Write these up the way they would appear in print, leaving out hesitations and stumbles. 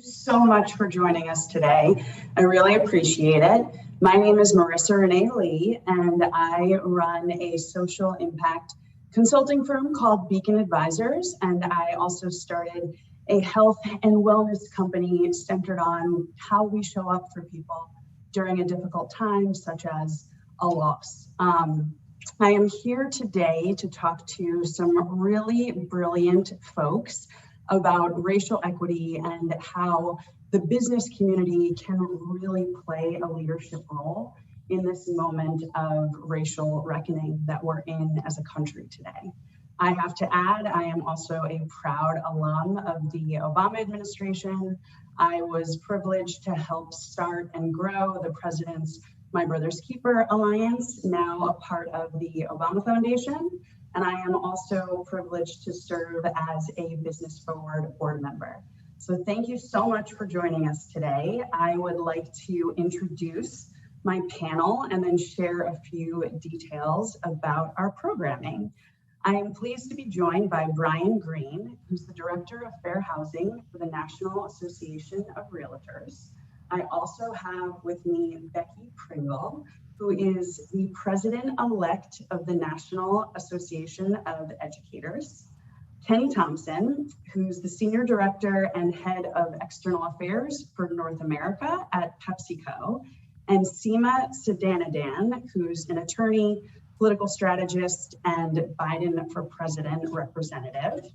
So much for joining us today. I really appreciate it. My name is Marissa Renee Lee, and I run a social impact consulting firm called Beacon Advisors. And I also started a health and wellness company centered on how we show up for people during a difficult time, such as a loss. I am here today to talk to some really brilliant folks about racial equity and how the business community can really play a leadership role in this moment of racial reckoning that we're in as a country today. I have to add, I am also a proud alum of the Obama administration. I was privileged to help start and grow the president's My Brother's Keeper Alliance, now a part of the Obama Foundation. And I am also privileged to serve as a Business Forward board member. So thank you so much for joining us today. I would like to introduce my panel and then share a few details about our programming. I am pleased to be joined by Brian Green, who's the Director of Fair Housing for the National Association of Realtors. I also have with me Becky Pringle, who is the President-elect of the National Association of Educators, Kenny Thompson, who's the Senior Director and Head of External Affairs for North America at PepsiCo, and Seema Sadanadan, who's an attorney, political strategist, and Biden for President representative.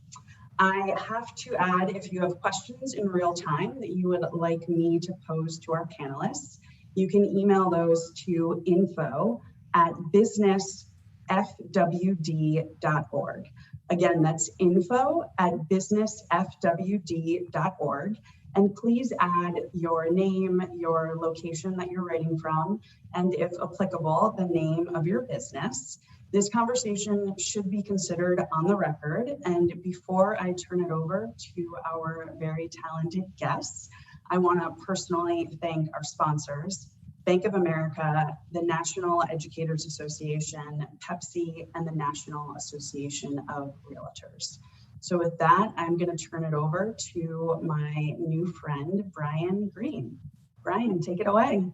I have to add, if you have questions in real time that you would like me to pose to our panelists, you can email those to info@businessfwd.org. Again, that's info@businessfwd.org. And please add your name, your location that you're writing from, and if applicable, the name of your business. This conversation should be considered on the record. And before I turn it over to our very talented guests, I want to personally thank our sponsors, Bank of America, the National Educators Association, Pepsi, and the National Association of Realtors. So with that, I'm going to turn it over to my new friend, Brian Green. Brian, take it away.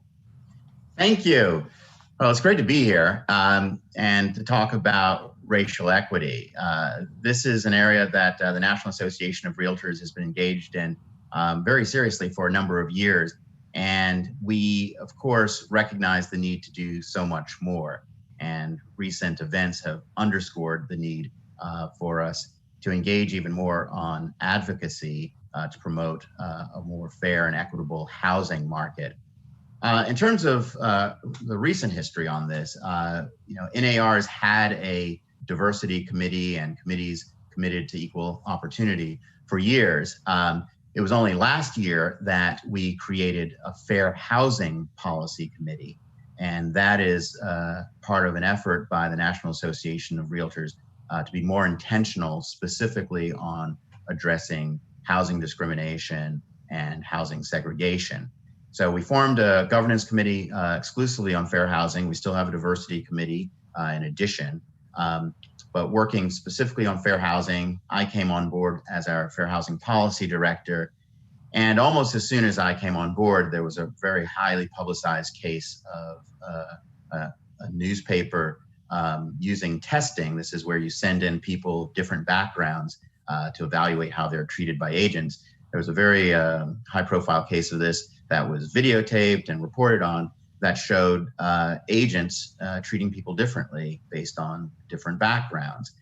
Thank you. Well, it's great to be here and to talk about racial equity. This is an area that the National Association of Realtors has been engaged in very seriously for a number of years. And we, of course, recognize the need to do so much more. And recent events have underscored the need for us to engage even more on advocacy to promote a more fair and equitable housing market. In terms of the recent history on this, NAR has had a diversity committee and committees committed to equal opportunity for years. It was only last year that we created a fair housing policy committee, and that is part of an effort by the National Association of Realtors to be more intentional specifically on addressing housing discrimination and housing segregation. So we formed a governance committee exclusively on fair housing. We still have a diversity committee in addition, but working specifically on fair housing, I came on board as our fair housing policy director. And almost as soon as I came on board, there was a very highly publicized case of a newspaper using testing. This is where you send in people of different backgrounds to evaluate how they're treated by agents. There was a very high-profile case of this that was videotaped and reported on that showed agents treating people differently based on different backgrounds.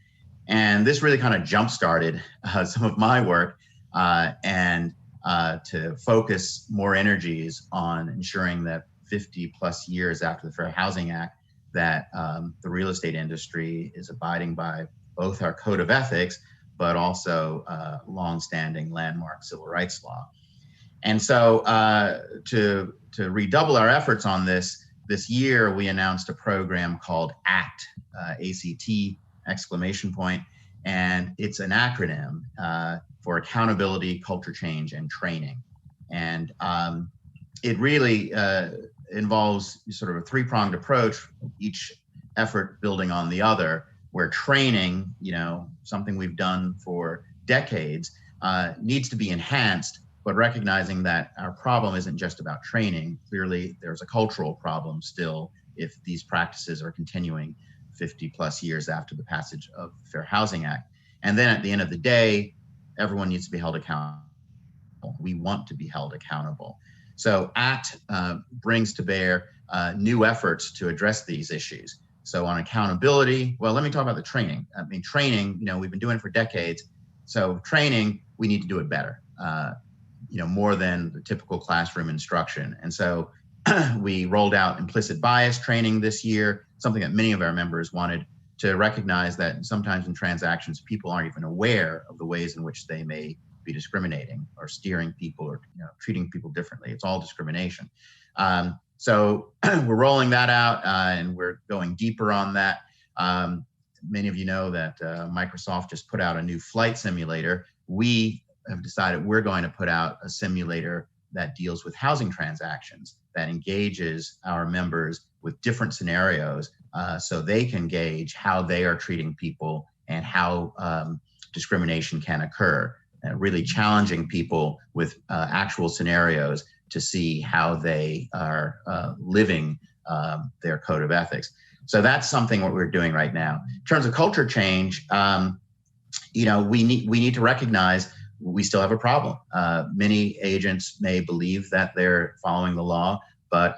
And this really kind of jump-started some of my work and to focus more energies on ensuring that 50 plus years after the Fair Housing Act, that the real estate industry is abiding by both our code of ethics, but also longstanding landmark civil rights law. And so to redouble our efforts on this year, we announced a program called ACT, ACT exclamation point, and it's an acronym for Accountability, Culture Change, and Training. And it really involves sort of a three-pronged approach, each effort building on the other, where training, something we've done for decades, needs to be enhanced but recognizing that our problem isn't just about training. Clearly, there's a cultural problem still if these practices are continuing 50 plus years after the passage of the Fair Housing Act. And then at the end of the day, everyone needs to be held accountable. We want to be held accountable. So ACT brings to bear new efforts to address these issues. So on accountability, well, let me talk about the training. I mean, training, we've been doing it for decades. So training, we need to do it better, more than the typical classroom instruction. And so we rolled out implicit bias training this year, something that many of our members wanted, to recognize that sometimes in transactions, people aren't even aware of the ways in which they may be discriminating or steering people or treating people differently. It's all discrimination. So we're rolling that out and we're going deeper on that. Many of you know that Microsoft just put out a new flight simulator. We have decided we're going to put out a simulator that deals with housing transactions, that engages our members with different scenarios so they can gauge how they are treating people and how discrimination can occur. Really challenging people with actual scenarios to see how they are living their code of ethics. So that's something what we're doing right now. In terms of culture change, we need to recognize we still have a problem. Many agents may believe that they're following the law, but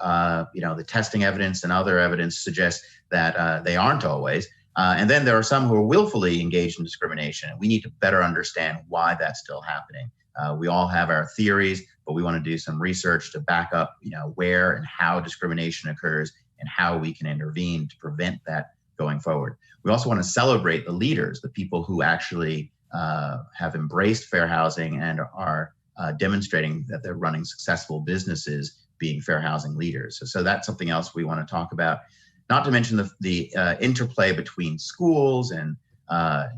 the testing evidence and other evidence suggests that they aren't always. And then there are some who are willfully engaged in discrimination. We need to better understand why that's still happening. We all have our theories, but we want to do some research to back up, where and how discrimination occurs and how we can intervene to prevent that going forward. We also want to celebrate the leaders, the people who actually have embraced fair housing and are demonstrating that they're running successful businesses being fair housing leaders. So that's something else we want to talk about. Not to mention the interplay between schools and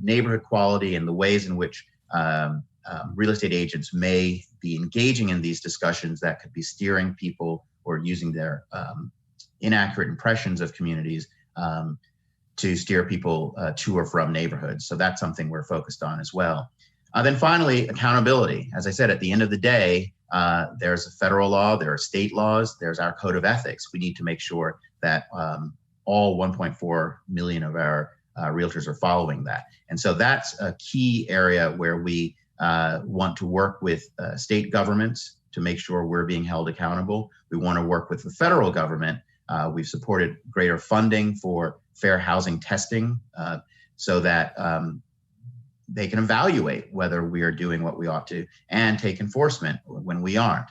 neighborhood quality and the ways in which real estate agents may be engaging in these discussions that could be steering people or using their inaccurate impressions of communities to steer people to or from neighborhoods. So that's something we're focused on as well. Then finally, accountability. As I said, at the end of the day, there's a federal law, there are state laws, there's our code of ethics. We need to make sure that all 1.4 million of our realtors are following that. And so that's a key area where we want to work with state governments to make sure we're being held accountable. We want to work with the federal government. We've supported greater funding for fair housing testing so that they can evaluate whether we are doing what we ought to and take enforcement when we aren't.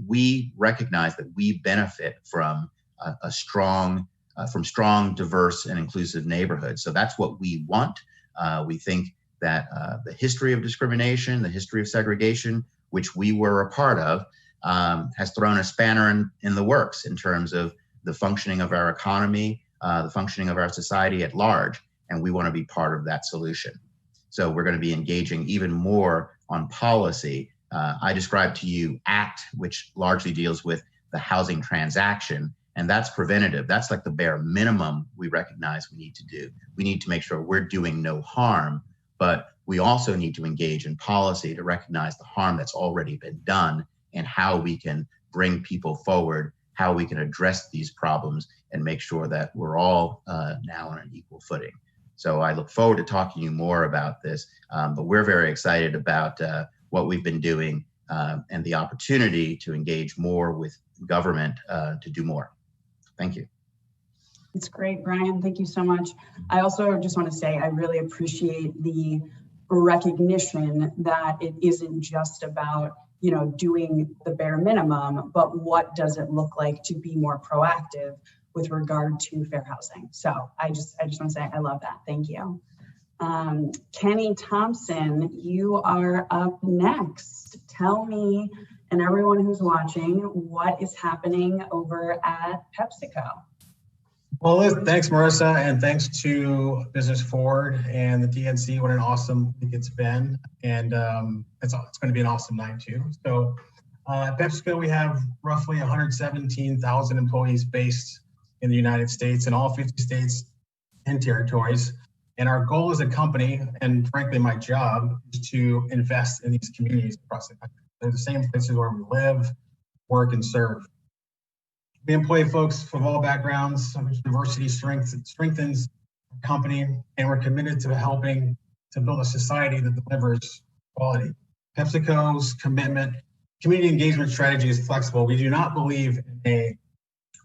We recognize that we benefit from strong, diverse, and inclusive neighborhoods. So that's what we want. We think that the history of discrimination, the history of segregation, which we were a part of, has thrown a spanner in the works in terms of the functioning of our economy, the functioning of our society at large, and we want to be part of that solution. So we're going to be engaging even more on policy. I described to you ACT, which largely deals with the housing transaction, and that's preventative. That's like the bare minimum we recognize we need to do. We need to make sure we're doing no harm, but we also need to engage in policy to recognize the harm that's already been done and how we can bring people forward, how we can address these problems and make sure that we're all now on an equal footing. So I look forward to talking to you more about this, but we're very excited about what we've been doing and the opportunity to engage more with government to do more. Thank you. It's great, Brian. Thank you so much. I also just want to say I really appreciate the recognition that it isn't just about doing the bare minimum, but what does it look like to be more proactive with regard to fair housing. So I just want to say I love that. Thank you. Kenny Thompson, you are up next. Tell me and everyone who's watching what is happening over at PepsiCo. Well, thanks, Marissa, and thanks to Business Forward and the DNC. What an awesome week it's been, and it's going to be an awesome night too. So at PepsiCo, we have roughly 117,000 employees based in the United States and all 50 states and territories. And our goal as a company, and frankly my job, is to invest in these communities across the country. They're the same places where we live, work, and serve. We employ folks from all backgrounds. Diversity strengthens the company, and we're committed to helping to build a society that delivers quality. PepsiCo's community engagement strategy is flexible. We do not believe in a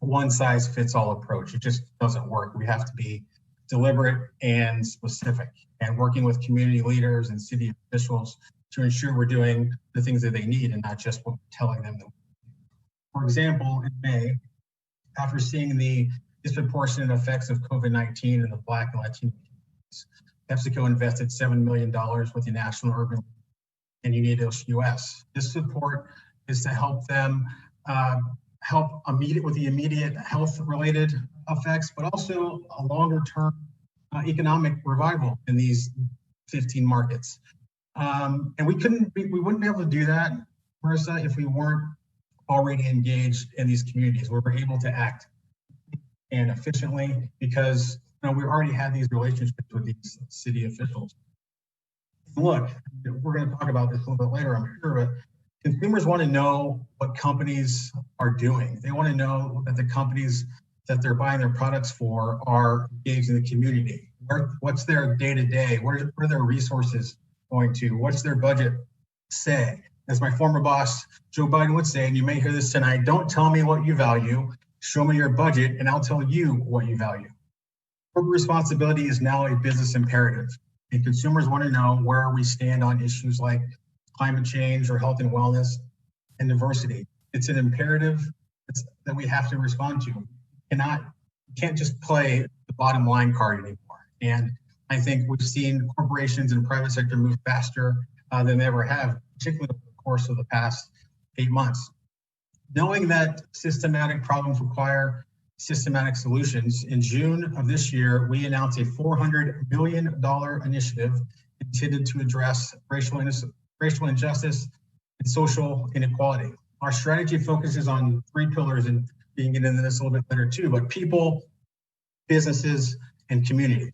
one-size-fits-all approach. It just doesn't work. We have to be deliberate and specific, and working with community leaders and city officials to ensure we're doing the things that they need and not just what we're telling them. For example, in May, after seeing the disproportionate effects of COVID-19 in the Black and Latino communities, PepsiCo invested $7 million with the National Urban and Unidos US. This support is to help them with the immediate health-related effects, but also a longer-term economic revival in these 15 markets. And we wouldn't be able to do that, Marissa, if we weren't already engaged in these communities. We were able to act and efficiently because we already had these relationships with these city officials. Look, we're going to talk about this a little bit later, I'm sure, but consumers want to know what companies are doing. They want to know that the companies that they're buying their products for are engaged in the community. What's their day-to-day? Where are their resources going to? What's their budget say? As my former boss, Joe Biden, would say, and you may hear this tonight, don't tell me what you value, show me your budget, and I'll tell you what you value. Corporate responsibility is now a business imperative, and consumers want to know where we stand on issues like climate change or health and wellness and diversity. It's an imperative that we have to respond to. You can't just play the bottom line card anymore. And I think we've seen corporations and private sector move faster than they ever have, particularly over the course of the past 8 months. Knowing that systematic problems require systematic solutions, in June of this year, we announced a $400 million initiative intended to address racial injustice and social inequality. Our strategy focuses on 3 pillars, and we can get into this a little bit later too, but people, businesses, and communities.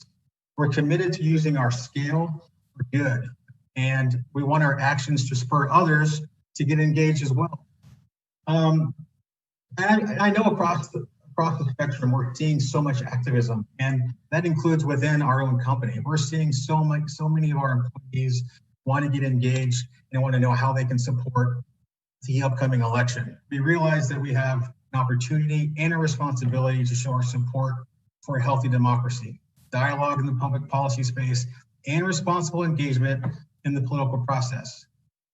We're committed to using our scale for good, and we want our actions to spur others to get engaged as well. And I know across the spectrum, we're seeing so much activism, and that includes within our own company. We're seeing so many of our employees want to get engaged and want to know how they can support the upcoming election. We realize that we have an opportunity and a responsibility to show our support for a healthy democracy, dialogue in the public policy space, and responsible engagement in the political process.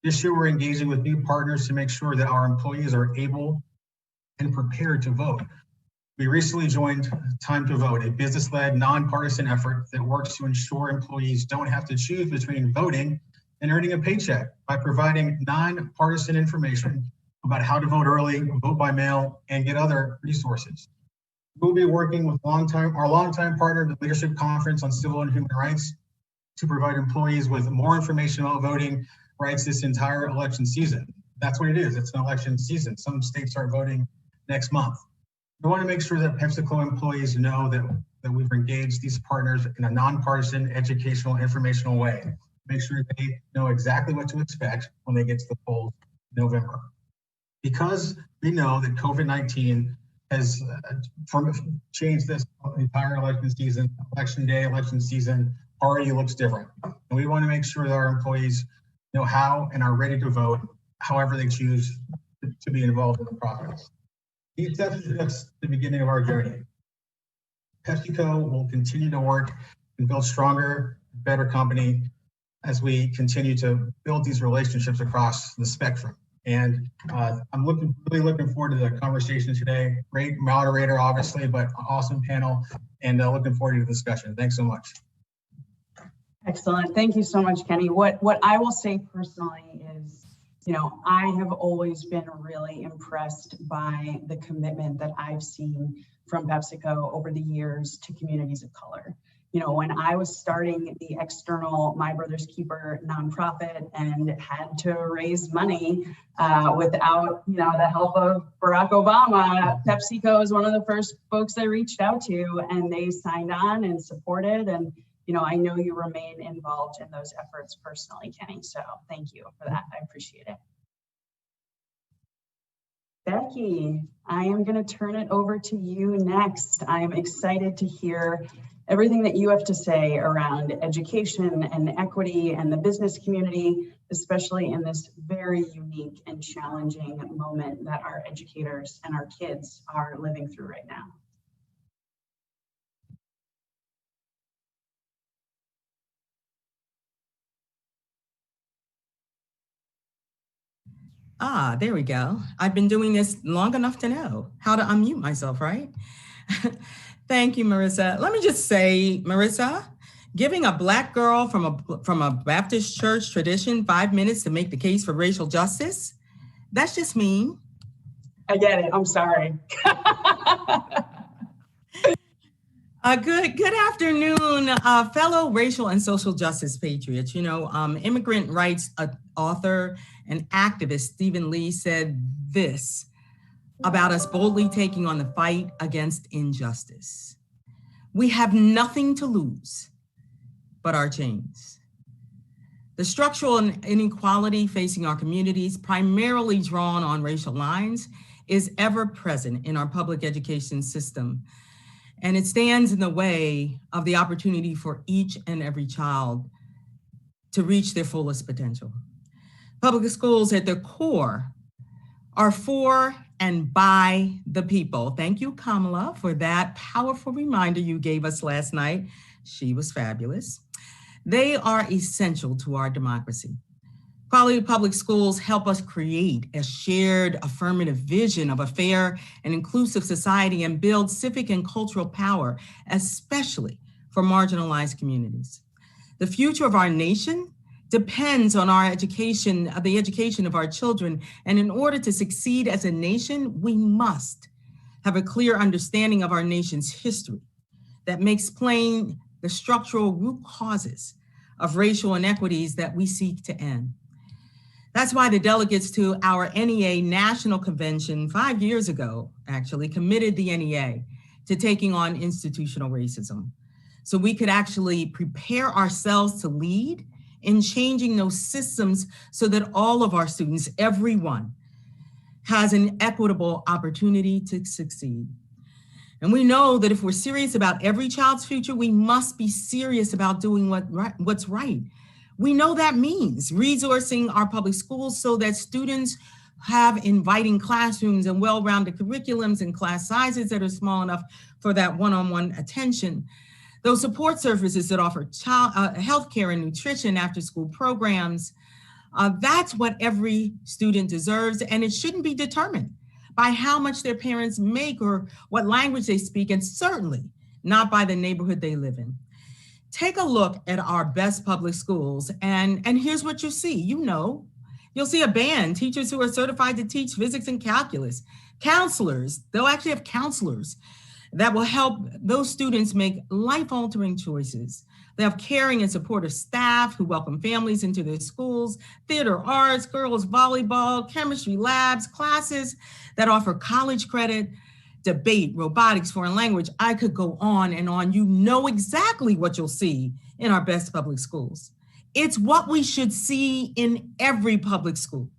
This year, we're engaging with new partners to make sure that our employees are able and prepared to vote. We recently joined Time to Vote, a business-led, nonpartisan effort that works to ensure employees don't have to choose between voting and earning a paycheck by providing nonpartisan information about how to vote early, vote by mail, and get other resources. We'll be working with our longtime partner, the Leadership Conference on Civil and Human Rights, to provide employees with more information about voting rights this entire election season. That's what it is. It's an election season. Some states start voting next month. We want to make sure that PepsiCo employees know that we've engaged these partners in a nonpartisan, educational, informational way. Make sure they know exactly what to expect when they get to the polls in November. Because we know that COVID-19 has changed this entire election season, election day, election season already looks different. And we want to make sure that our employees know how and are ready to vote however they choose to be involved in the process. These steps are just the beginning of our journey. PepsiCo will continue to work and build stronger, better company as we continue to build these relationships across the spectrum. And I'm really looking forward to the conversation today. Great moderator, obviously, but awesome panel, and looking forward to the discussion. Thanks so much. Excellent. Thank you so much, Kenny. What I will say personally is, I have always been really impressed by the commitment that I've seen from PepsiCo over the years to communities of color. When I was starting the external My Brother's Keeper nonprofit and had to raise money without, the help of Barack Obama, PepsiCo is one of the first folks I reached out to, and they signed on and supported. And, I know you remain involved in those efforts personally, Kenny. So thank you for that. I appreciate it. Becky, I am going to turn it over to you next. I'm excited to hear everything that you have to say around education and equity and the business community, especially in this very unique and challenging moment that our educators and our kids are living through right now. Ah, there we go. I've been doing this long enough to know how to unmute myself, right? Thank you, Marissa. Let me just say, Marissa, giving a Black girl from a Baptist church tradition 5 minutes to make the case for racial justice, that's just mean. I get it. I'm sorry. Good afternoon, fellow racial and social justice patriots. You know, immigrant rights author and activist Stephen Lee said this about us boldly taking on the fight against injustice. We have nothing to lose but our chains. The structural inequality facing our communities, primarily drawn on racial lines, is ever present in our public education system. And it stands in the way of the opportunity for each and every child to reach their fullest potential. Public schools at their core are for and by the people. Thank you, Kamala, for that powerful reminder you gave us last night. She was fabulous. They are essential to our democracy. Quality public schools help us create a shared affirmative vision of a fair and inclusive society and build civic and cultural power, especially for marginalized communities. The future of our nation depends on our education, the education of our children. And in order to succeed as a nation, we must have a clear understanding of our nation's history that makes plain the structural root causes of racial inequities that we seek to end. That's why the delegates to our NEA National Convention 5 years ago, actually, committed the NEA to taking on institutional racism. So we could actually prepare ourselves to lead in changing those systems so that all of our students, everyone, has an equitable opportunity to succeed. And we know that if we're serious about every child's future, we must be serious about doing what's right. We know that means resourcing our public schools so that students have inviting classrooms and well-rounded curriculums and class sizes that are small enough for that one-on-one attention. Those support services that offer healthcare and nutrition, after-school programs, that's what every student deserves, and it shouldn't be determined by how much their parents make or what language they speak, and certainly not by the neighborhood they live in. Take a look at our best public schools, and here's what you see. You'll see a band, teachers who are certified to teach physics and calculus, counselors, they'll actually have counselors that will help those students make life-altering choices. They have caring and supportive staff who welcome families into their schools, theater arts, girls volleyball, chemistry labs, classes that offer college credit, debate, robotics, foreign language. I could go on and on. You know exactly what you'll see in our best public schools. It's what we should see in every public school.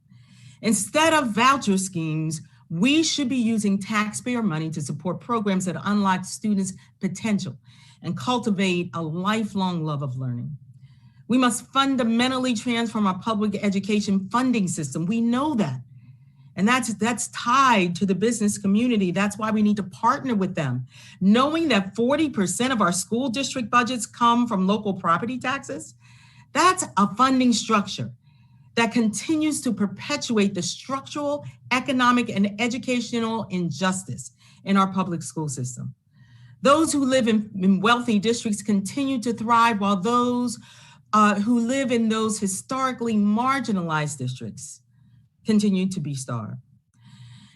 Instead of voucher schemes, we should be using taxpayer money to support programs that unlock students' potential and cultivate a lifelong love of learning. We must fundamentally transform our public education funding system. We know that. And that's tied to the business community. That's why we need to partner with them. Knowing that 40% of our school district budgets come from local property taxes, that's a funding structure that continues to perpetuate the structural, economic, and educational injustice in our public school system. Those who live in wealthy districts continue to thrive, while those who live in those historically marginalized districts continue to be starved.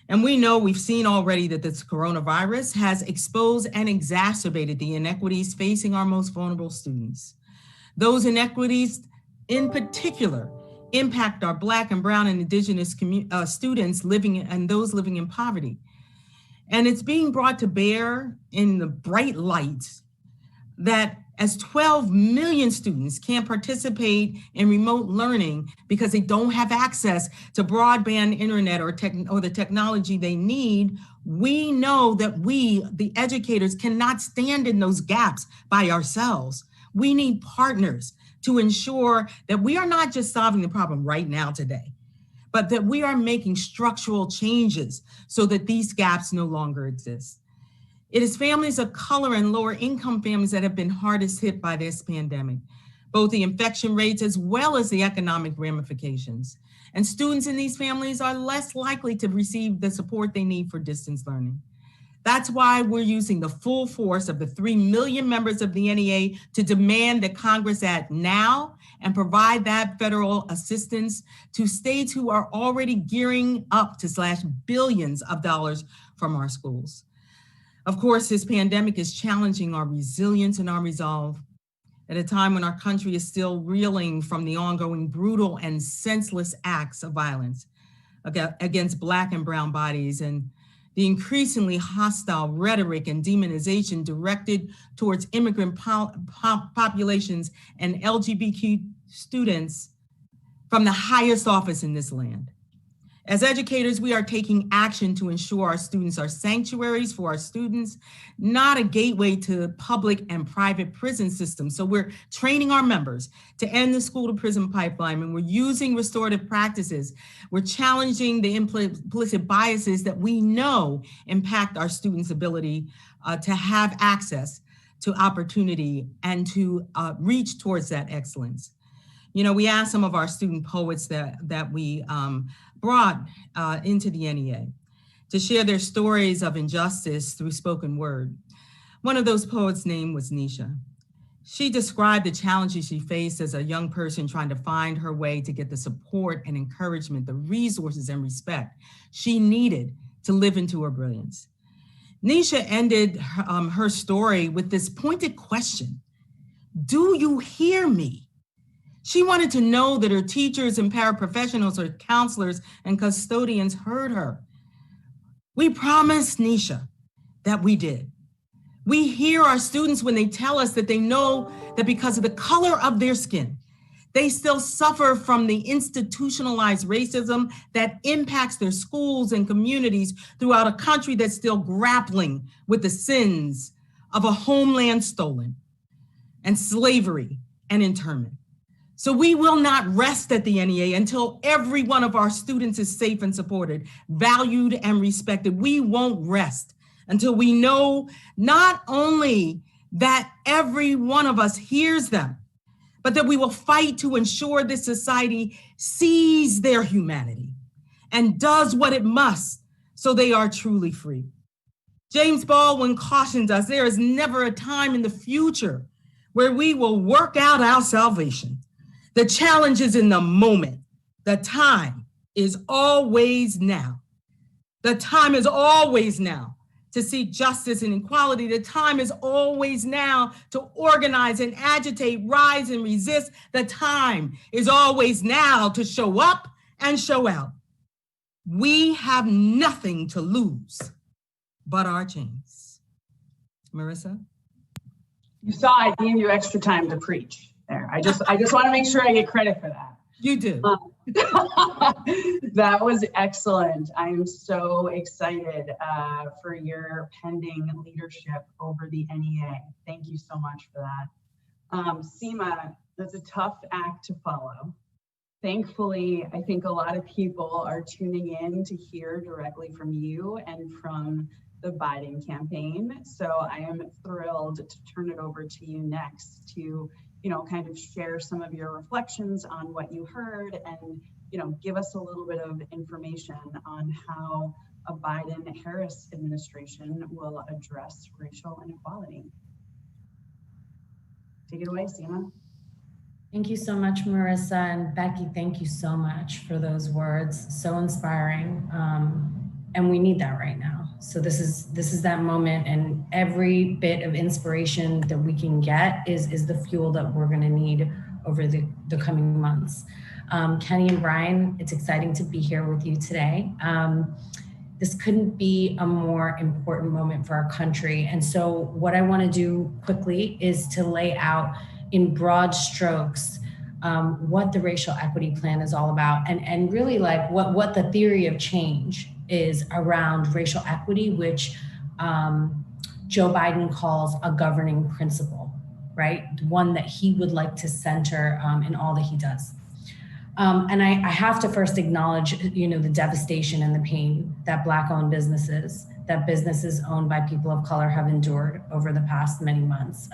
And we know, we've seen already that this coronavirus has exposed and exacerbated the inequities facing our most vulnerable students. Those inequities in particular impact our Black and Brown and Indigenous students living and those living in poverty. And it's being brought to bear in the bright light that as 12 million students can't participate in remote learning because they don't have access to broadband internet or the technology they need, we know that we, the educators, cannot stand in those gaps by ourselves. We need partners to ensure that we are not just solving the problem right now today, but that we are making structural changes so that these gaps no longer exist. It is families of color and lower income families that have been hardest hit by this pandemic, both the infection rates as well as the economic ramifications. And students in these families are less likely to receive the support they need for distance learning. That's why we're using the full force of the 3 million members of the NEA to demand that Congress act now and provide that federal assistance to states who are already gearing up to slash billions of dollars from our schools. Of course, this pandemic is challenging our resilience and our resolve at a time when our country is still reeling from the ongoing brutal and senseless acts of violence against Black and brown bodies and the increasingly hostile rhetoric and demonization directed towards immigrant populations and LGBTQ students from the highest office in this land. As educators, we are taking action to ensure our students are sanctuaries for our students, not a gateway to public and private prison systems. So we're training our members to end the school to prison pipeline, and we're using restorative practices. We're challenging the implicit biases that we know impact our students' ability to have access to opportunity and to reach towards that excellence. You know, we asked some of our student poets that we brought into the NEA to share their stories of injustice through spoken word. One of those poets' name was Nisha. She described the challenges she faced as a young person trying to find her way to get the support and encouragement, the resources and respect she needed to live into her brilliance. Nisha ended her story with this pointed question: do you hear me? She wanted to know that her teachers and paraprofessionals or counselors and custodians heard her. We promised Nisha that we did. We hear our students when they tell us that they know that because of the color of their skin, they still suffer from the institutionalized racism that impacts their schools and communities throughout a country that's still grappling with the sins of a homeland stolen and slavery and internment. So we will not rest at the NEA until every one of our students is safe and supported, valued and respected. We won't rest until we know not only that every one of us hears them, but that we will fight to ensure this society sees their humanity and does what it must so they are truly free. James Baldwin cautions us, there is never a time in the future where we will work out our salvation. The challenge is in the moment. The time is always now. The time is always now to seek justice and equality. The time is always now to organize and agitate, rise and resist. The time is always now to show up and show out. We have nothing to lose but our chains. Marissa? You saw I gave you extra time to preach there. I just want to make sure I get credit for that. You do. That was excellent. I'm so excited for your pending leadership over the NEA. Thank you so much for that. Seema, that's a tough act to follow. Thankfully, I think a lot of people are tuning in to hear directly from you and from the Biden campaign. So I am thrilled to turn it over to you next to kind of share some of your reflections on what you heard and, give us a little bit of information on how a Biden-Harris administration will address racial inequality. Take it away, Seema. Thank you so much, Marissa, and Becky, thank you so much for those words. So inspiring. And we need that right now. So this is that moment, and every bit of inspiration that we can get is the fuel that we're gonna need over the coming months. Kenny and Brian, it's exciting to be here with you today. this couldn't be a more important moment for our country. And so what I want to do quickly is to lay out in broad strokes what the racial equity plan is all about, and really like what the theory of change is around racial equity, which Joe Biden calls a governing principle, right? One that he would like to center in all that he does. And I have to first acknowledge, the devastation and the pain that Black-owned businesses, that businesses owned by people of color have endured over the past many months.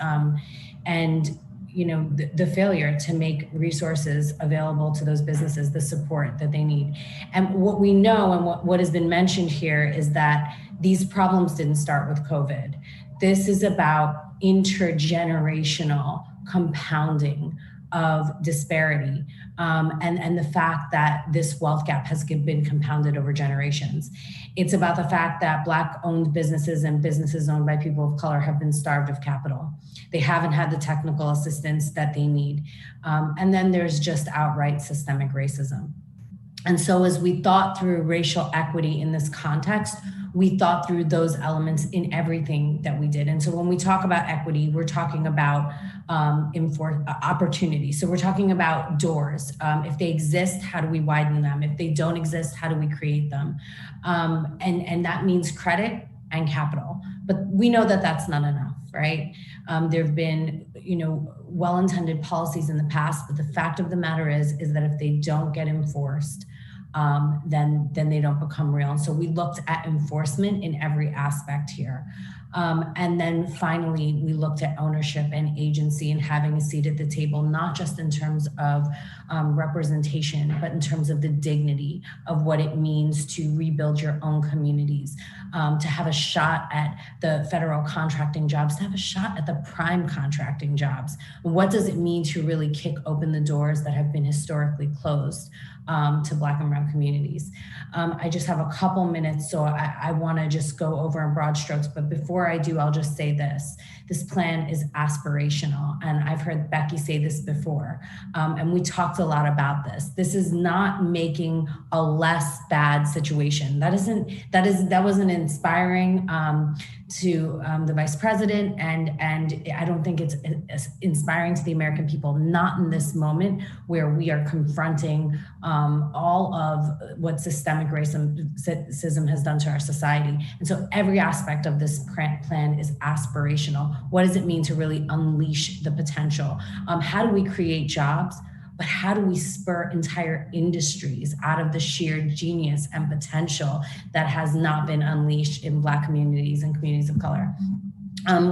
And the failure to make resources available to those businesses, the support that they need. And what we know and what has been mentioned here is that these problems didn't start with COVID. This is about intergenerational compounding of disparity, and the fact that this wealth gap has been compounded over generations. It's about the fact that Black-owned businesses and businesses owned by people of color have been starved of capital. They haven't had the technical assistance that they need. And then there's just outright systemic racism. And so as we thought through racial equity in this context, we thought through those elements in everything that we did. And so when we talk about equity, we're talking about opportunity. So we're talking about doors. If they exist, how do we widen them? If they don't exist, how do we create them? And that means credit and capital. But we know that that's not enough, right? There have been, well-intended policies in the past, but the fact of the matter is that if they don't get enforced, then they don't become real. And so we looked at enforcement in every aspect here. And then finally, we looked at ownership and agency and having a seat at the table, not just in terms of representation, but in terms of the dignity of what it means to rebuild your own communities, to have a shot at the federal contracting jobs, to have a shot at the prime contracting jobs. What does it mean to really kick open the doors that have been historically closed to Black and Brown communities? I just have a couple minutes, so I want to just go over in broad strokes. But before I do, I'll just say this. This plan is aspirational, and I've heard Becky say this before, and we talked a lot about this. This is not making a less bad situation. That wasn't inspiring to the vice president, and I don't think it's inspiring to the American people, not in this moment where we are confronting all of what systemic racism has done to our society. And so every aspect of this plan is aspirational. What does it mean to really unleash the potential? How do we create jobs? But how do we spur entire industries out of the sheer genius and potential that has not been unleashed in Black communities and communities of color?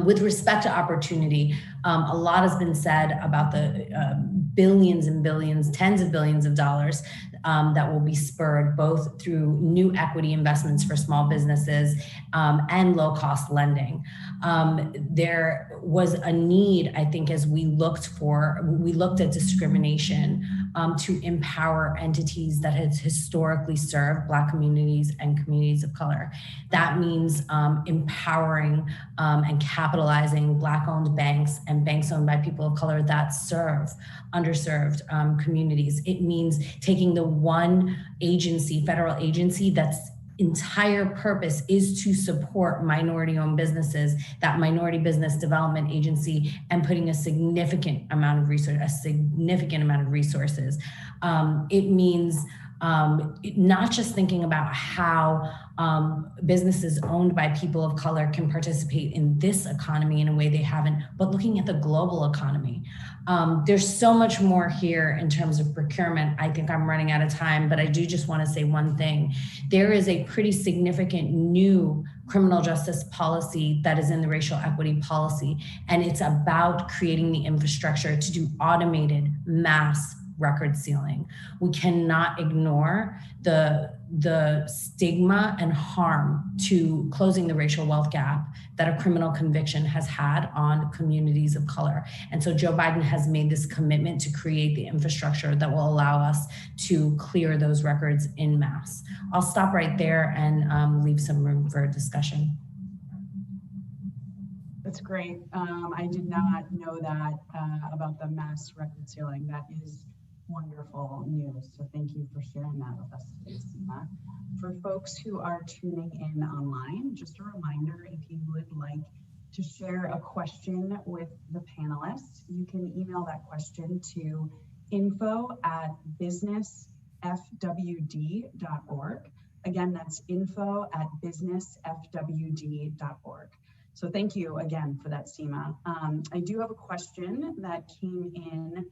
With respect to opportunity, a lot has been said about the billions and billions, tens of billions of dollars that will be spurred both through new equity investments for small businesses and low-cost lending. There was a need, I think, as we looked at discrimination to empower entities that had historically served Black communities and communities of color. That means empowering and capitalizing Black-owned banks and banks owned by people of color that serve underserved communities. It means taking the one agency, federal agency, that's entire purpose is to support minority-owned businesses, that Minority Business Development Agency, and putting a significant amount of resources. It means not just thinking about how businesses owned by people of color can participate in this economy in a way they haven't, but looking at the global economy. There's so much more here in terms of procurement. I think I'm running out of time, but I do just want to say one thing. There is a pretty significant new criminal justice policy that is in the racial equity policy, and it's about creating the infrastructure to do automated mass record sealing. We cannot ignore the stigma and harm to closing the racial wealth gap that a criminal conviction has had on communities of color. And so Joe Biden has made this commitment to create the infrastructure that will allow us to clear those records en masse. I'll stop right there and leave some room for discussion. That's great. I did not know that about the mass record sealing. That is wonderful news. So thank you for sharing that with us today, Seema. For folks who are tuning in online, just a reminder, if you would like to share a question with the panelists, you can email that question to info@businessfwd.org. Again, that's info@businessfwd.org. So thank you again for that, Seema. I do have a question that came in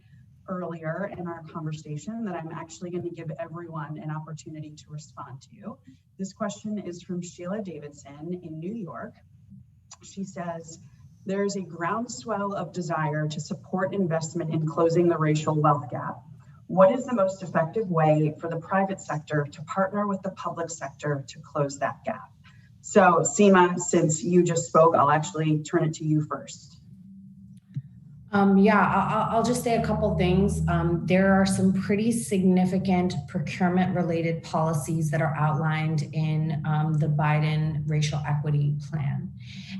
earlier in our conversation that I'm actually going to give everyone an opportunity to respond to. This question is from Sheila Davidson in New York. She says, there is a groundswell of desire to support investment in closing the racial wealth gap. What is the most effective way for the private sector to partner with the public sector to close that gap? So Seema, since you just spoke, I'll actually turn it to you first. I'll just say a couple things. There are some pretty significant procurement related policies that are outlined in the Biden racial equity plan.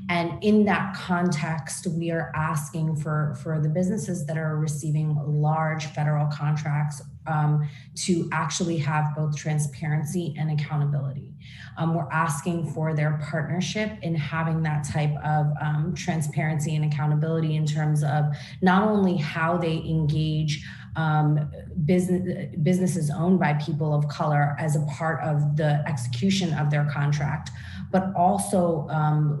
And in that context, we are asking for the businesses that are receiving large federal contracts to actually have both transparency and accountability. We're asking for their partnership in having that type of transparency and accountability in terms of not only how they engage businesses owned by people of color as a part of the execution of their contract, but also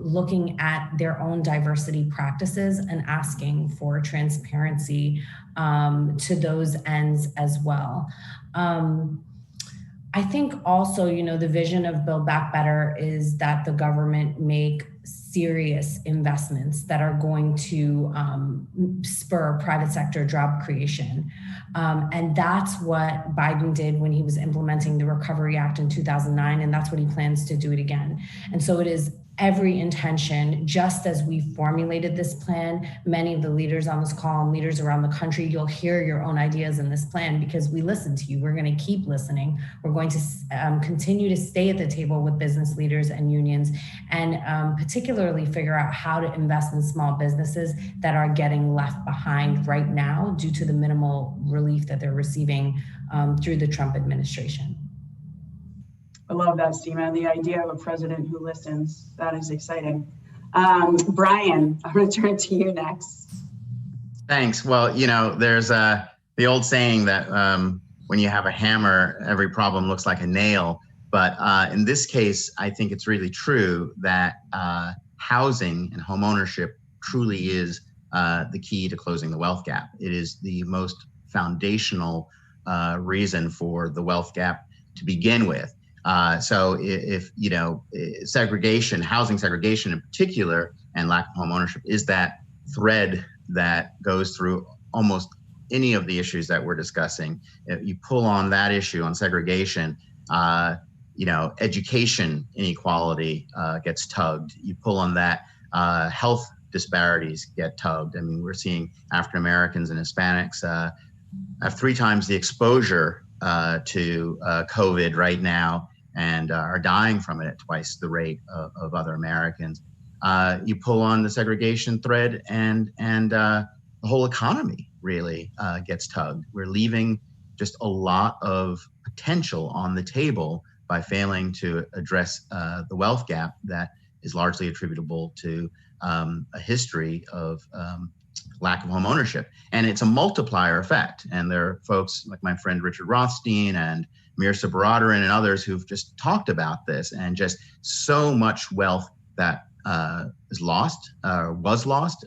looking at their own diversity practices and asking for transparency to those ends as well. I think also, the vision of Build Back Better is that the government make serious investments that are going to spur private sector job creation. And that's what Biden did when he was implementing the Recovery Act in 2009, and that's what he plans to do it again. And so it is every intention, just as we formulated this plan, many of the leaders on this call and leaders around the country, you'll hear your own ideas in this plan because we listen to you. We're going to keep listening. We're going to continue to stay at the table with business leaders and unions and particularly figure out how to invest in small businesses that are getting left behind right now due to the minimal relief that they're receiving through the Trump administration. I love that, Seema. The idea of a president who listens, that is exciting. Brian, I'm going to turn to you next. Thanks. Well, there's the old saying that when you have a hammer, every problem looks like a nail. But in this case, I think it's really true that housing and home ownership truly is the key to closing the wealth gap. It is the most foundational reason for the wealth gap to begin with. So if segregation, housing segregation in particular, and lack of home ownership is that thread that goes through almost any of the issues that we're discussing. If you pull on that issue on segregation, education inequality gets tugged. You pull on that, health disparities get tugged. I mean, we're seeing African Americans and Hispanics have 3 times the exposure to COVID right now and are dying from it at twice the rate of other Americans. You pull on the segregation thread and the whole economy really gets tugged. We're leaving just a lot of potential on the table by failing to address the wealth gap that is largely attributable to a history of lack of home ownership. And it's a multiplier effect. And there are folks like my friend Richard Rothstein and Mirza Baradaran and others who've just talked about this, and just so much wealth that is lost, was lost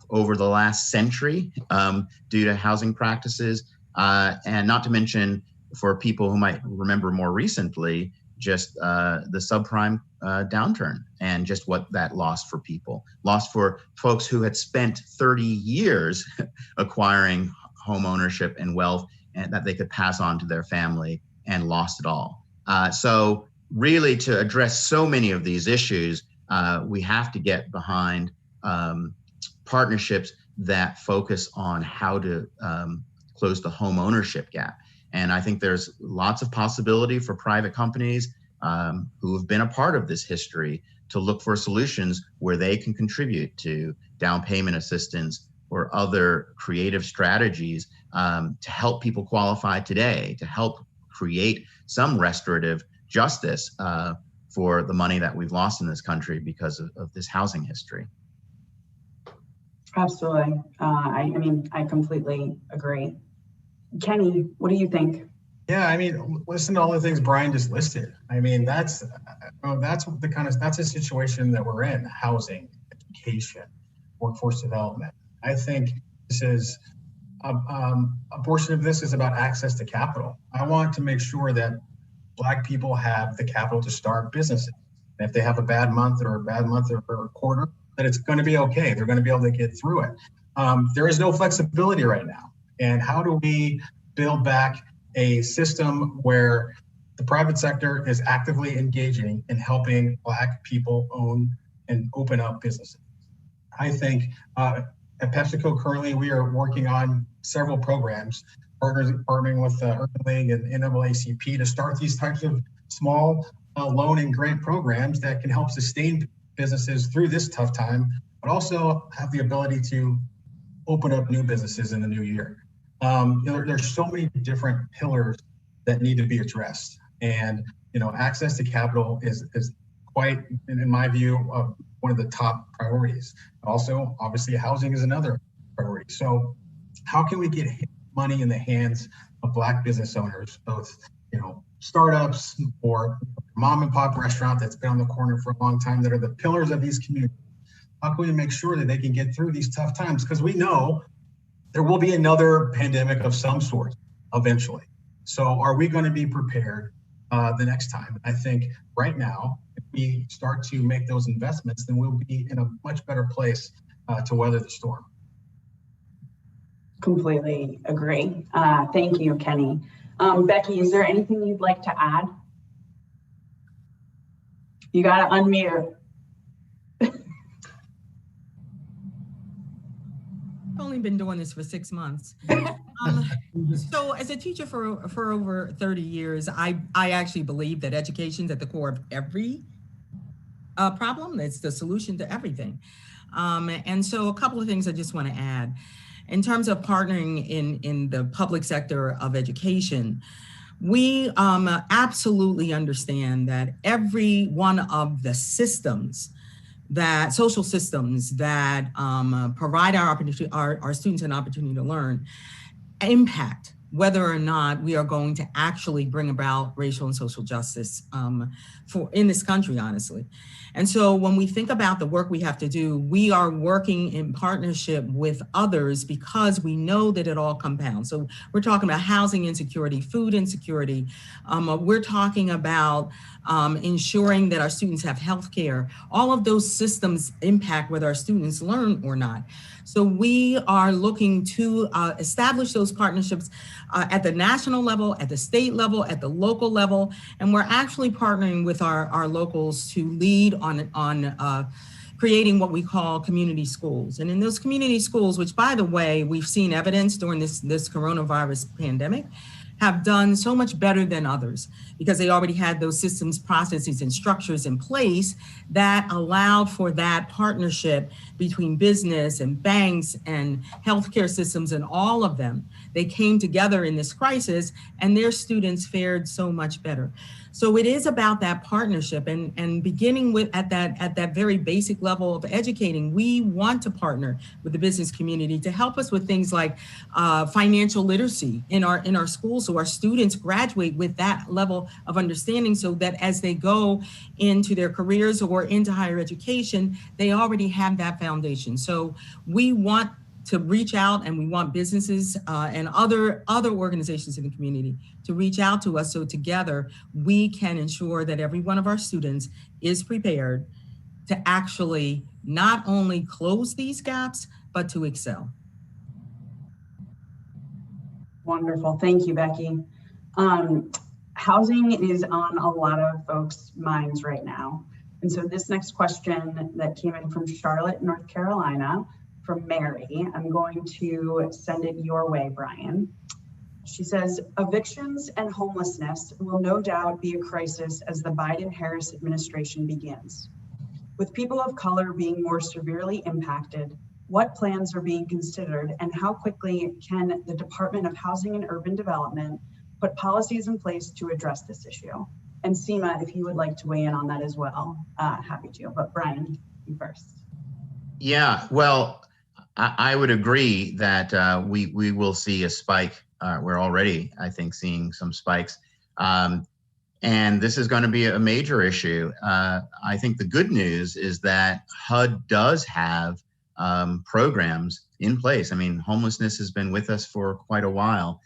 over the last century due to housing practices. And not to mention, for people who might remember more recently, just the subprime downturn and just what that lost for people. Lost for folks who had spent 30 years acquiring home ownership and wealth and that they could pass on to their family, and lost it all. So really, to address so many of these issues, we have to get behind partnerships that focus on how to close the home ownership gap. And I think there's lots of possibility for private companies who have been a part of this history to look for solutions where they can contribute to down payment assistance or other creative strategies to help people qualify today, to help create some restorative justice for the money that we've lost in this country because of this housing history. Absolutely. I mean, I completely agree. Kenny, what do you think? Yeah, I mean, listen to all the things Brian just listed. I mean, that's a situation that we're in: housing, education, workforce development. I think this is a portion of this is about access to capital. I want to make sure that Black people have the capital to start businesses. And if they have a bad month or a quarter, that it's going to be okay. They're going to be able to get through it. There is no flexibility right now. And how do we build back a system where the private sector is actively engaging in helping Black people own and open up businesses? I think at PepsiCo currently we are working on several programs, partnering with Urban League and NAACP to start these types of small loan and grant programs that can help sustain businesses through this tough time, but also have the ability to open up new businesses in the new year. There's so many different pillars that need to be addressed, and access to capital is quite, in my view, one of the top priorities. Also, obviously, housing is another priority. So, how can we get money in the hands of Black business owners, both startups or mom and pop restaurant that's been on the corner for a long time, that are the pillars of these communities? How can we make sure that they can get through these tough times? Because we know there will be another pandemic of some sort eventually. So are we going to be prepared the next time? I think right now, if we start to make those investments, then we'll be in a much better place to weather the storm. Completely agree. Thank you, Kenny. Becky, is there anything you'd like to add? You got to unmute. I've only been doing this for 6 months. So as a teacher for over 30 years, I actually believe that education is at the core of every problem. It's the solution to everything. And so a couple of things I just want to add. In terms of partnering in the public sector of education, we absolutely understand that every one of the systems, that social systems that provide our students an opportunity to learn, impact whether or not we are going to actually bring about racial and social justice in this country, honestly. And so when we think about the work we have to do, we are working in partnership with others because we know that it all compounds. So we're talking about housing insecurity, food insecurity. We're talking about ensuring that our students have health care. All of those systems impact whether our students learn or not. So we are looking to establish those partnerships at the national level, at the state level, at the local level, and we're actually partnering with our locals to lead on creating what we call community schools. And in those community schools, which by the way, we've seen evidence during this coronavirus pandemic, have done so much better than others because they already had those systems, processes, and structures in place that allowed for that partnership between business and banks and healthcare systems and all of them. They came together in this crisis and their students fared so much better. So it is about that partnership and beginning with at that very basic level of educating. We want to partner with the business community to help us with things like financial literacy in our schools, so our students graduate with that level of understanding, so that as they go into their careers or into higher education, they already have that foundation. So we want to reach out, and we want businesses and other organizations in the community to reach out to us, so together we can ensure that every one of our students is prepared to actually not only close these gaps, but to excel. Wonderful. Thank you, Becky. Housing is on a lot of folks' minds right now. And so this next question that came in from Charlotte, North Carolina, from Mary, I'm going to send it your way, Brian. She says, evictions and homelessness will no doubt be a crisis as the Biden-Harris administration begins. With people of color being more severely impacted, what plans are being considered, and how quickly can the Department of Housing and Urban Development put policies in place to address this issue? And Seema, if you would like to weigh in on that as well, happy to. But Brian, you first. Yeah, well, I would agree that we will see a spike. We're already, I think, seeing some spikes. And this is going to be a major issue. I think the good news is that HUD does have programs in place. I mean, homelessness has been with us for quite a while.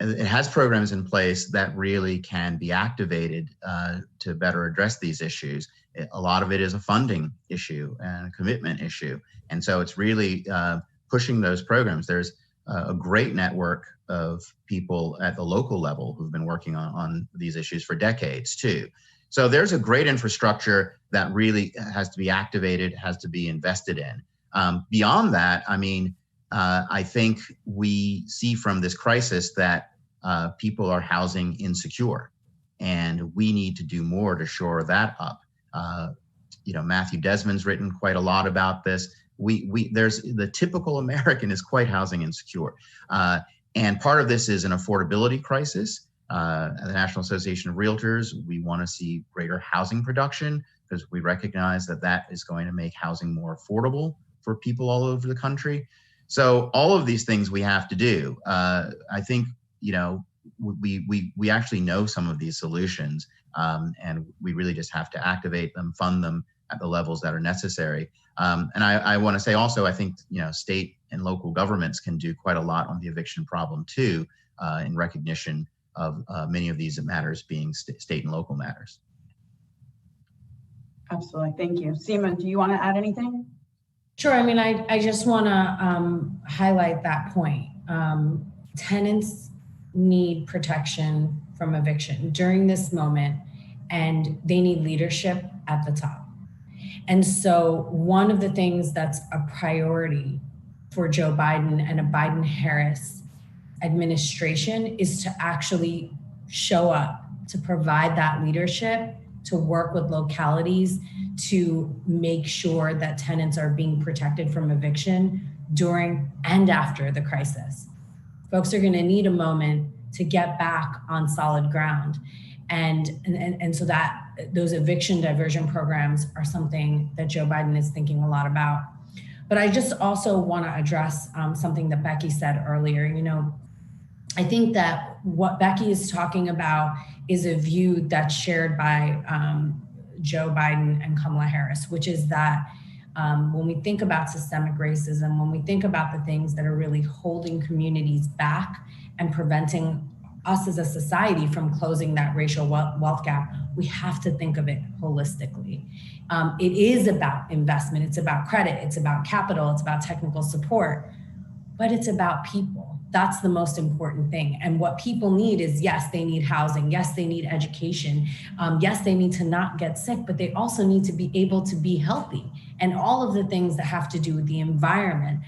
It has programs in place that really can be activated to better address these issues. A lot of it is a funding issue and a commitment issue. And so it's really pushing those programs. There's a great network of people at the local level who've been working on these issues for decades too. So there's a great infrastructure that really has to be activated, has to be invested in. Beyond that, I mean, I think we see from this crisis that people are housing insecure, and we need to do more to shore that up. Matthew Desmond's written quite a lot about this. There's the typical American is quite housing insecure. And part of this is an affordability crisis. At the National Association of Realtors, we want to see greater housing production because we recognize that that is going to make housing more affordable for people all over the country. So all of these things we have to do. I think, we actually know some of these solutions, and we really just have to activate them, fund them at the levels that are necessary. And I want to say also, I think, state and local governments can do quite a lot on the eviction problem too, in recognition of many of these matters being state and local matters. Absolutely, thank you. Seema, do you want to add anything? Sure, I mean, I just want to highlight that point. Tenants need protection from eviction during this moment, and they need leadership at the top. And so one of the things that's a priority for Joe Biden and a Biden-Harris administration is to actually show up, to provide that leadership, to work with localities to make sure that tenants are being protected from eviction during and after the crisis. Folks are going to need a moment to get back on solid ground. And so that those eviction diversion programs are something that Joe Biden is thinking a lot about. But I just also want to address something that Becky said earlier. I think that what Becky is talking about is a view that's shared by Joe Biden and Kamala Harris, which is that when we think about systemic racism, when we think about the things that are really holding communities back and preventing us as a society from closing that racial wealth gap, we have to think of it holistically. It is about investment, it's about credit, it's about capital, it's about technical support, but it's about people. That's the most important thing. And what people need is, yes, they need housing. Yes, they need education. Yes, they need to not get sick, but they also need to be able to be healthy and all of the things that have to do with the environment.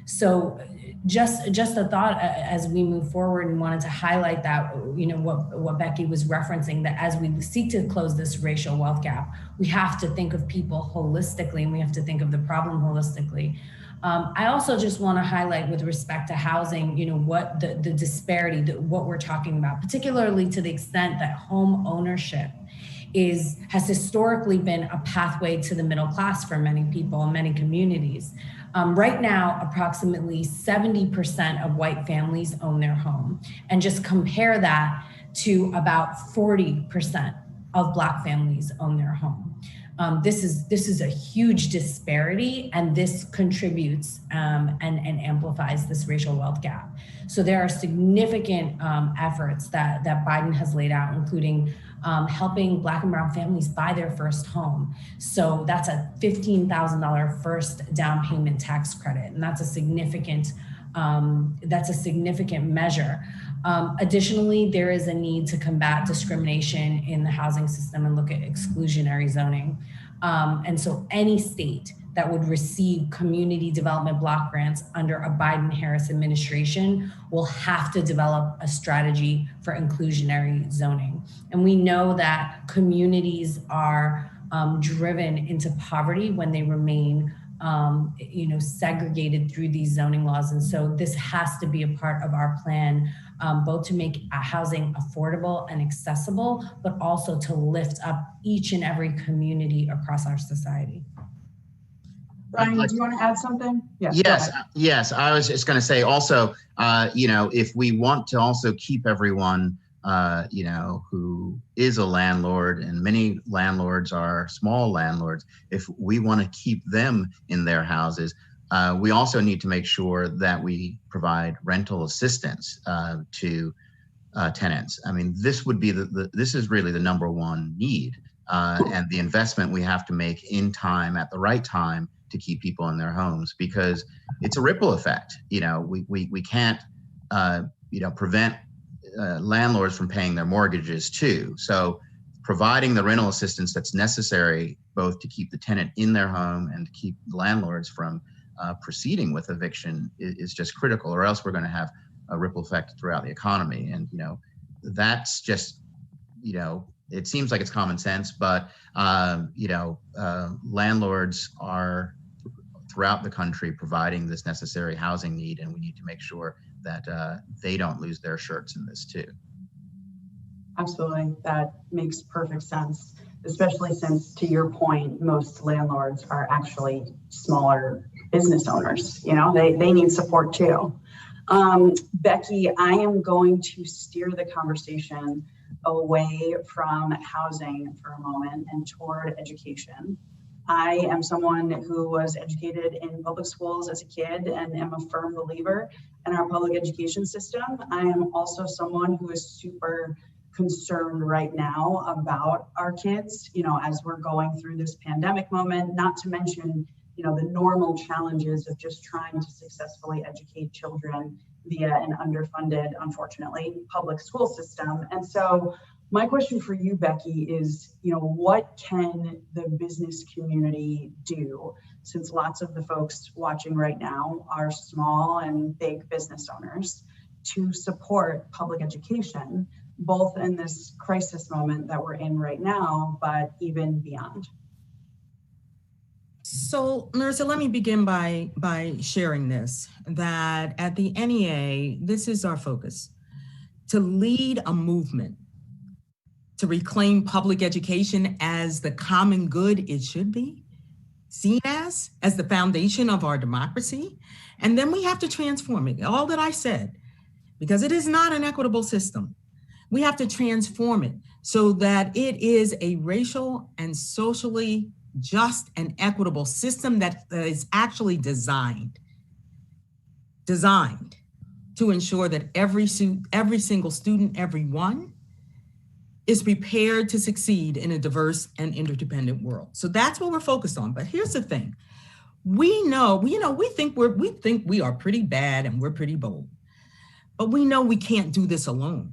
So just a thought as we move forward, and wanted to highlight that, what Becky was referencing, that as we seek to close this racial wealth gap, we have to think of people holistically, and we have to think of the problem holistically. I also just want to highlight, with respect to housing, what the disparity, what we're talking about, particularly to the extent that home ownership has historically been a pathway to the middle class for many people in many communities. Right now, approximately 70% of white families own their home. And just compare that to about 40% of Black families own their home. This is a huge disparity, and this contributes and amplifies this racial wealth gap. So there are significant efforts that Biden has laid out, including helping Black and brown families buy their first home. So that's a $15,000 first down payment tax credit, and that's a significant measure. Additionally, there is a need to combat discrimination in the housing system and look at exclusionary zoning. And so any state that would receive community development block grants under a Biden-Harris administration will have to develop a strategy for inclusionary zoning. And we know that communities are driven into poverty when they remain segregated through these zoning laws. And so this has to be a part of our plan, both to make housing affordable and accessible, but also to lift up each and every community across our society. Brian, do you want to add something? Yes. I was just going to say also, if we want to also keep everyone, who is a landlord, and many landlords are small landlords, if we want to keep them in their houses, we also need to make sure that we provide rental assistance to tenants. I mean, this would be this is really the number one need, and the investment we have to make in time at the right time to keep people in their homes, because it's a ripple effect. We can't, prevent landlords from paying their mortgages too. So providing the rental assistance that's necessary, both to keep the tenant in their home and to keep landlords from proceeding with eviction, is just critical, or else we're going to have a ripple effect throughout the economy. And, that's just, it seems like it's common sense, but, landlords are throughout the country providing this necessary housing need, and we need to make sure that they don't lose their shirts in this too. Absolutely, that makes perfect sense, especially since, to your point, most landlords are actually smaller business owners. They need support too. Becky, I am going to steer the conversation away from housing for a moment and toward education. I am someone who was educated in public schools as a kid and am a firm believer in our public education system. I am also someone who is super concerned right now about our kids, as we're going through this pandemic moment, not to mention, the normal challenges of just trying to successfully educate children via an underfunded, unfortunately, public school system. And so my question for you, Becky, is, what can the business community do, since lots of the folks watching right now are small and big business owners, to support public education, both in this crisis moment that we're in right now, but even beyond? So, Marissa, let me begin by sharing this, that at the NEA, this is our focus: to lead a movement to reclaim public education as the common good it should be, seen as the foundation of our democracy. And then we have to transform it, all that I said, because it is not an equitable system. We have to transform it so that it is a racial and socially just and equitable system that is actually designed to ensure that every single student, everyone, is prepared to succeed in a diverse and interdependent world. So that's what we're focused on. But here's the thing: we think we are pretty bad and we're pretty bold, but we know we can't do this alone.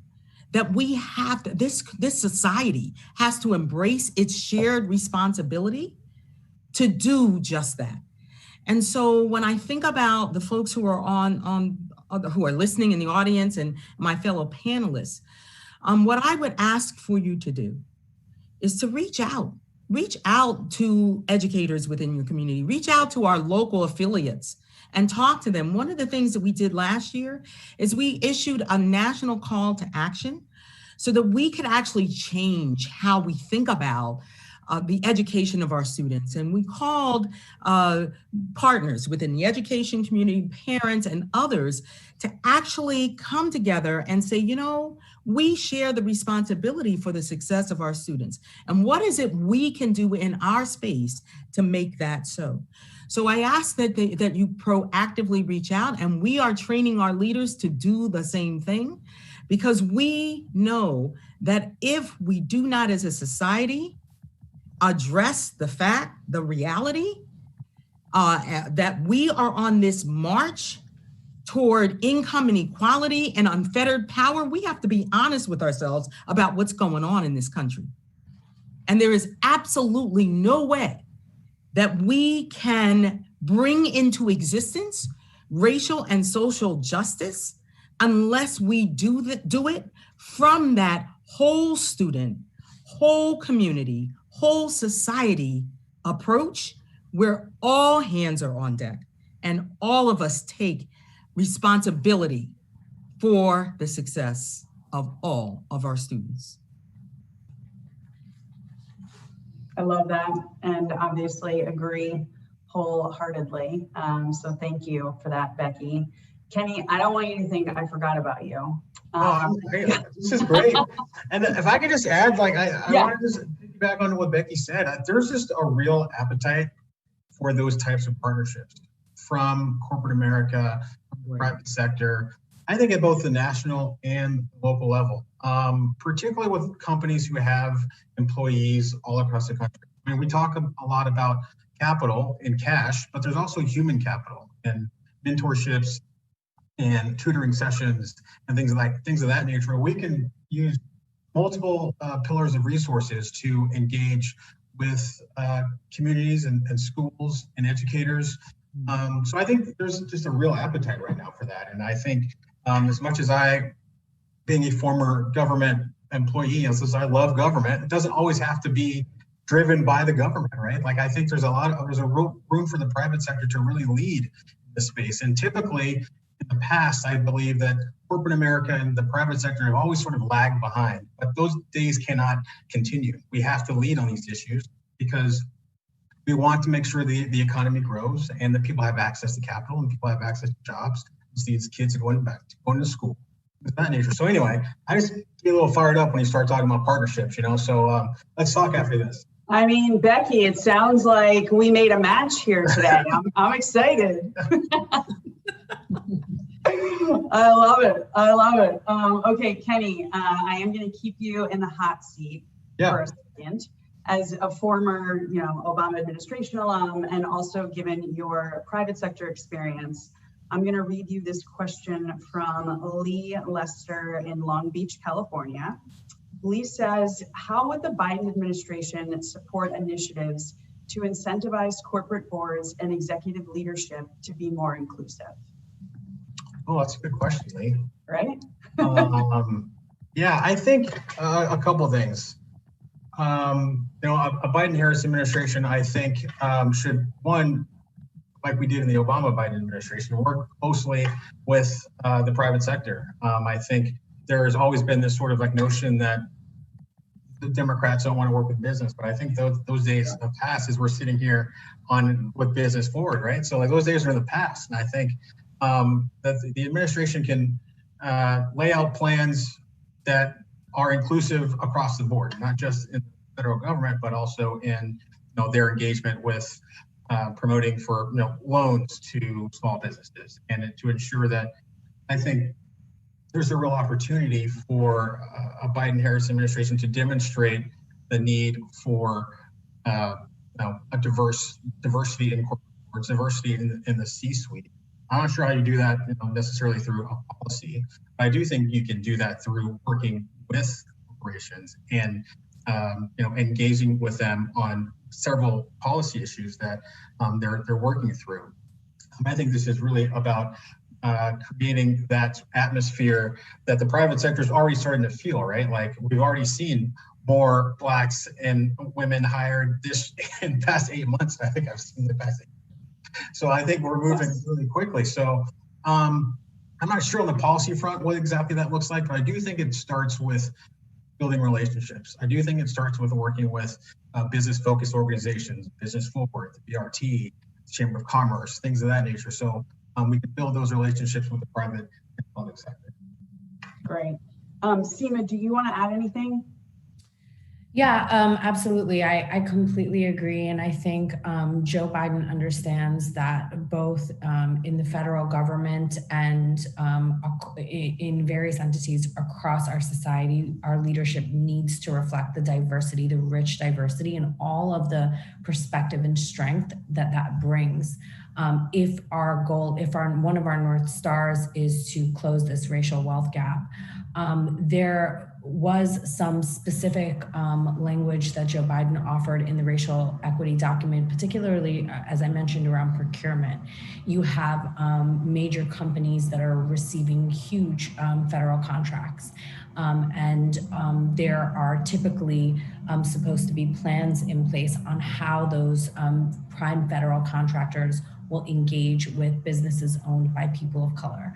That we have to, this society has to embrace its shared responsibility to do just that. And so when I think about the folks who are who are listening in the audience and my fellow panelists, what I would ask for you to do is to reach out to educators within your community, reach out to our local affiliates and talk to them. One of the things that we did last year is we issued a national call to action so that we could actually change how we think about the education of our students. And we called partners within the education community, parents and others, to actually come together and say, we share the responsibility for the success of our students. And what is it we can do in our space to make that so? So I ask that you proactively reach out, and we are training our leaders to do the same thing, because we know that if we do not as a society address the reality that we are on this march toward income inequality and unfettered power, we have to be honest with ourselves about what's going on in this country. And there is absolutely no way that we can bring into existence racial and social justice unless we do it from that whole student, whole community, whole society approach, where all hands are on deck and all of us take responsibility for the success of all of our students. I love that, and obviously agree wholeheartedly. So thank you for that, Becky. Kenny, I don't want you to think I forgot about you. This is great. And if I could just add, like, I want to just piggyback on what Becky said. There's just a real appetite for those types of partnerships from corporate America, from the private sector. I think at both the national and local level, particularly with companies who have employees all across the country. I mean, we talk a lot about capital and cash, but there's also human capital and mentorships and tutoring sessions and things of that nature. We can use multiple pillars of resources to engage with communities and schools and educators. So I think there's just a real appetite right now for that. And I think as much as being a former government employee, as I love government, it doesn't always have to be driven by the government, right? Like, I think there's a room for the private sector to really lead in this space. And typically in the past, I believe that corporate America and the private sector have always sort of lagged behind, but those days cannot continue. We have to lead on these issues because we want to make sure the economy grows and that people have access to capital and people have access to jobs. These kids are going to school, of that nature. So anyway, I just get a little fired up when you start talking about partnerships, So let's talk after this. I mean, Becky, it sounds like we made a match here today. I'm excited. I love it. Okay, Kenny, I am going to keep you in the hot seat for a second. As a former, Obama administration alum, and also given your private sector experience, I'm going to read you this question from Lee Lester in Long Beach, California. Lee says, how would the Biden administration support initiatives to incentivize corporate boards and executive leadership to be more inclusive? Oh, that's a good question, Lee. Right? I think a couple of things. A Biden-Harris administration, I think, should, one, like we did in the Obama-Biden administration, work closely with the private sector. I think there has always been this sort of like notion that the Democrats don't want to work with business, but I think those days have passed as we're sitting here with Business Forward, right? So like those days are in the past, and I think that the administration can lay out plans that are inclusive across the board, not just in the federal government, but also in their engagement with promoting for loans to small businesses, and to ensure that I think there's a real opportunity for a Biden-Harris administration to demonstrate the need for a diversity in corporate boards, diversity in the C-suite. I'm not sure how you do that necessarily through a policy, but I do think you can do that through working with corporations and engaging with them on several policy issues that they're working through. I think this is really about creating that atmosphere that the private sector is already starting to feel, right? Like we've already seen more Blacks and women hired in the past 8 months. I think I've seen the past 8 months. So I think we're moving really quickly. So I'm not sure on the policy front what exactly that looks like, but I do think it starts with building relationships. I do think it starts with working with business-focused organizations, Business Forward, the BRT, the Chamber of Commerce, things of that nature. So we can build those relationships with the private and public sector. Great. Seema, do you want to add anything? Yeah, absolutely. I completely agree. And I think Joe Biden understands that both in the federal government and in various entities across our society, our leadership needs to reflect the diversity, the rich diversity, and all of the perspective and strength that brings. If our goal, one of our North Stars is to close this racial wealth gap, there was some specific language that Joe Biden offered in the racial equity document, particularly, as I mentioned, around procurement. You have major companies that are receiving huge federal contracts. There are typically supposed to be plans in place on how those prime federal contractors will engage with businesses owned by people of color.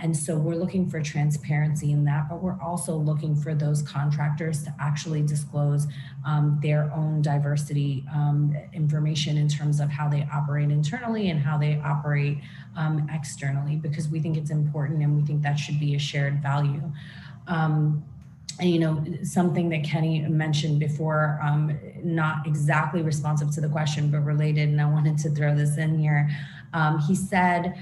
And so we're looking for transparency in that, but we're also looking for those contractors to actually disclose their own diversity information in terms of how they operate internally and how they operate externally, because we think it's important and we think that should be a shared value. And, you know, something that Kenny mentioned before, not exactly responsive to the question, but related, and I wanted to throw this in here. He said,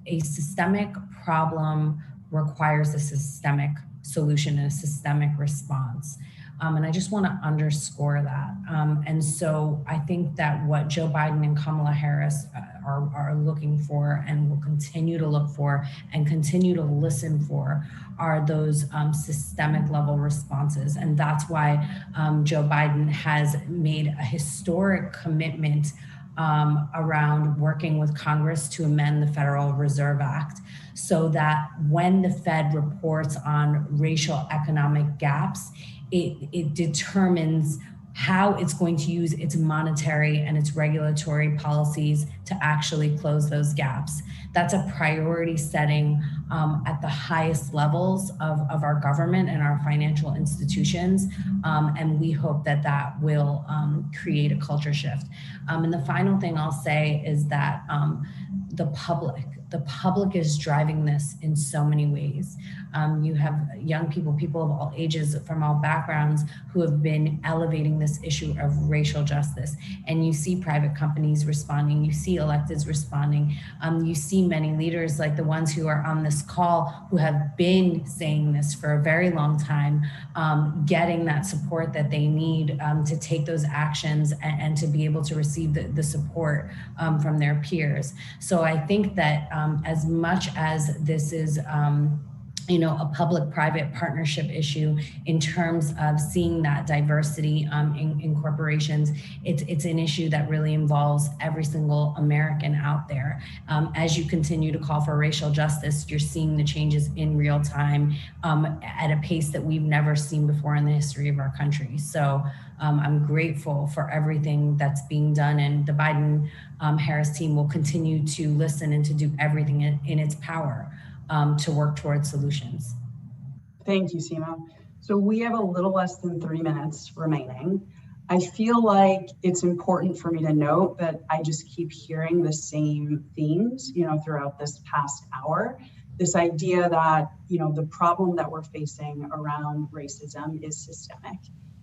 a systemic problem requires a systemic solution and a systemic response. And I just want to underscore that. And so I think that what Joe Biden and Kamala Harris are looking for and will continue to look for and continue to listen for are those systemic level responses. And that's why Joe Biden has made a historic commitment around working with Congress to amend the Federal Reserve Act so that when the Fed reports on racial economic gaps, it determines how it's going to use its monetary and its regulatory policies to actually close those gaps. That's a priority setting at the highest levels of our government and our financial institutions. And we hope that that will create a culture shift. And the final thing I'll say is that the public is driving this in so many ways. You have young people, people of all ages, from all backgrounds, who have been elevating this issue of racial justice. And you see private companies responding, you see electeds responding, you see many leaders like the ones who are on this call who have been saying this for a very long time, getting that support that they need to take those actions and to be able to receive the support from their peers. So I think that as much as this is a public-private partnership issue in terms of seeing that diversity in corporations, it's an issue that really involves every single American out there. As you continue to call for racial justice, you're seeing the changes in real time at a pace that we've never seen before in the history of our country. So I'm grateful for everything that's being done, and the Biden-Harris team will continue to listen and to do everything in its power to work towards solutions. Thank you, Seema. So we have a little less than 3 minutes remaining. I feel like it's important for me to note that I just keep hearing the same themes, throughout this past hour. This idea that, the problem that we're facing around racism is systemic.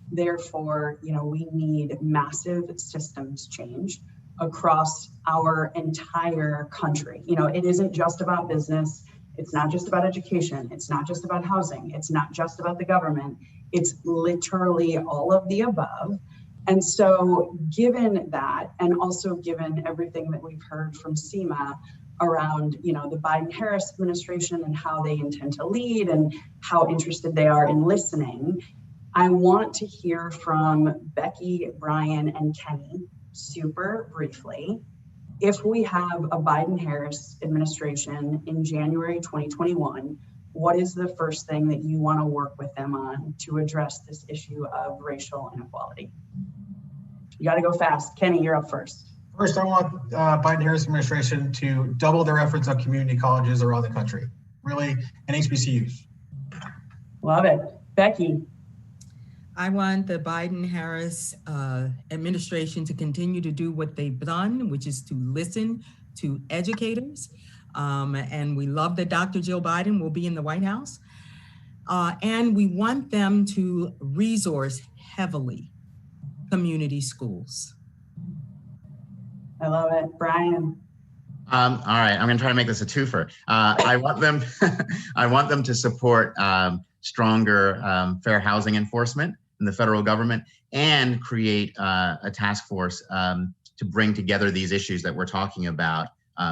Therefore, we need massive systems change across our entire country. It isn't just about business. It's not just about education. It's not just about housing. It's not just about the government. It's literally all of the above. And so given that, and also given everything that we've heard from Seema around, the Biden-Harris administration and how they intend to lead and how interested they are in listening, I want to hear from Becky, Brian, and Kenny super briefly. If we have a Biden-Harris administration in January 2021, what is the first thing that you want to work with them on to address this issue of racial inequality? You got to go fast. Kenny, you're up first. First, I want Biden-Harris administration to double their efforts on community colleges around the country, really, and HBCUs. Love it. Becky. I want the Biden-Harris administration to continue to do what they've done, which is to listen to educators. And we love that Dr. Jill Biden will be in the White House. And we want them to resource heavily community schools. I love it. Brian. All right, I'm going to try to make this a twofer. I want them to support stronger fair housing enforcement in the federal government and create a task force to bring together these issues that we're talking about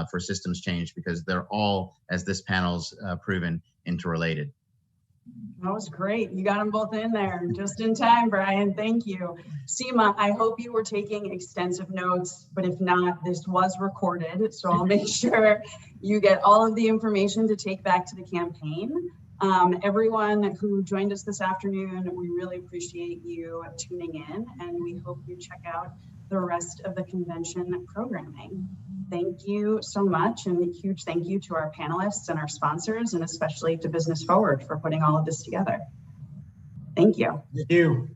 for systems change, because they're all, as this panel's proven, interrelated. That was great. You got them both in there just in time, Brian. Thank you. Seema, I hope you were taking extensive notes, but if not, this was recorded. So I'll make sure you get all of the information to take back to the campaign. Everyone who joined us this afternoon, we really appreciate you tuning in, and we hope you check out the rest of the convention programming. Thank you so much, and a huge thank you to our panelists and our sponsors, and especially to Business Forward for putting all of this together. Thank you. Thank you.